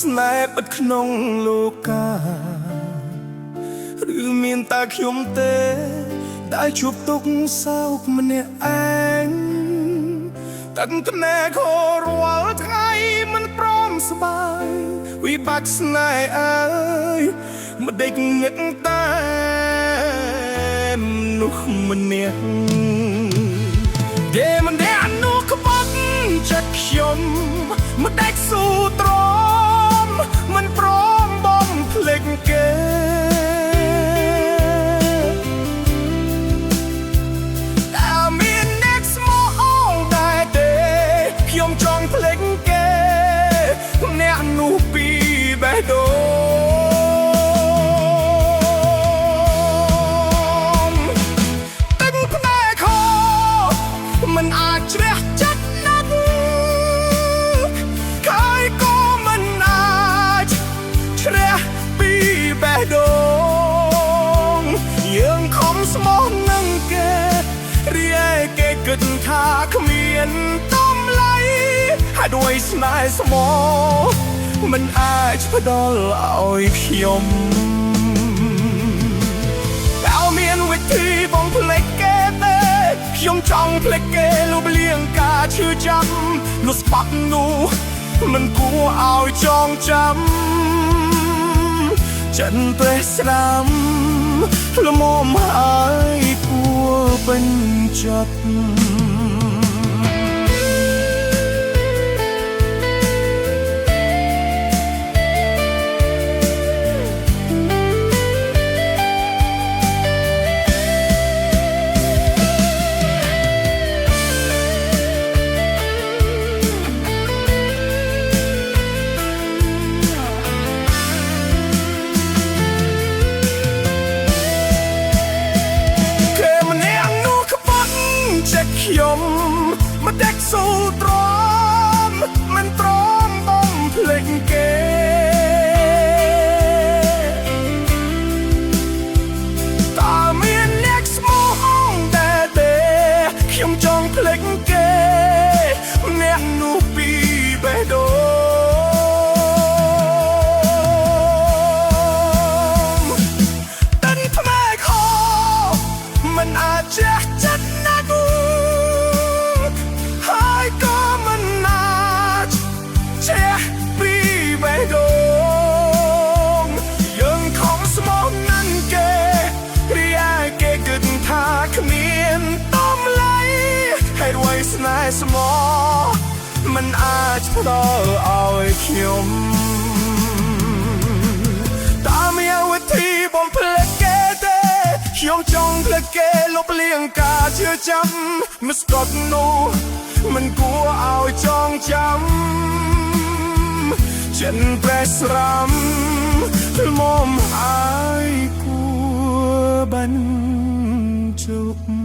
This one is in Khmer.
ស្នេហ៍បិទក្នុងលោកាឬមានតែខ្ញុំទេដែលជួបទុកសោកម្នាក់ឯងតាំងត្នេខរាល់ថ្ងៃមិនព្រមស្បាយវិបាកស្នេហ៍អើយមិនដេកងឹកតែមនុស្សម្នាក់គេមិនដែលអនុក្បត់ចិត្តខ្ញុំមិនដេកស៊ូទ្រាំមិនព្រមបំភ្លេចគេតែមានអ្នកស្មោះអងតែទេខ្ញុំចង់ភ្លេចគេអ្នកនោះពីបេះដូងទឹកភ្នែកខមិនអាចជ្រះចិត្តណាស់កាយក៏មិនអាចជ្រះពីបេះដូងយើងខំស្មោះនឹងគេរីឯគេគិតថាគ្មានតម្លៃហើយด้วยស្នេហ៍ស្មោះមិនអាចផ្ដល់ឲ្យខ្ញុំតែមានវិធីបំភ្លេចគេទេខ្ញុំចង់ភ្លេចគេលុបលាងការឈឺចាប់លុះស្បាត់នោះមិនគួរឲ្យចងចាំចិនព្រះស្រាមល្មមហើយគួរបញ្ចប់ខ្ញុំមិនដេកស៊ូទ្រាំមិនព្រមបំភ្លេចគេតើមានអ្នកស្មោះអងតែទេខ្ញុំចង់ភ្លេចគេអ្នកនោះពីបេះដូងទឹកភ្នែកខមិនអាចជះចិត្តណាស់ក៏មិនអាចជះពីបេះដូងយើងខំស្មោះនឹងគេរីឯគេគិតថាគ្មានតម្លៃហើយด้วยស្នេហ៍ស្មោះមិនអាចផ្ដល់ឲ្យខ្ញុំតើមានវិធីបំភ្លេចគេទេខ្ញុំចង់ភ្លេចគេលុបលាងការជឿចាំមិនស្កត់នោះមិនគួរឲ្យចងចាំចិនព្រះស្រាមល្មមហើយគួរបញ្ចប់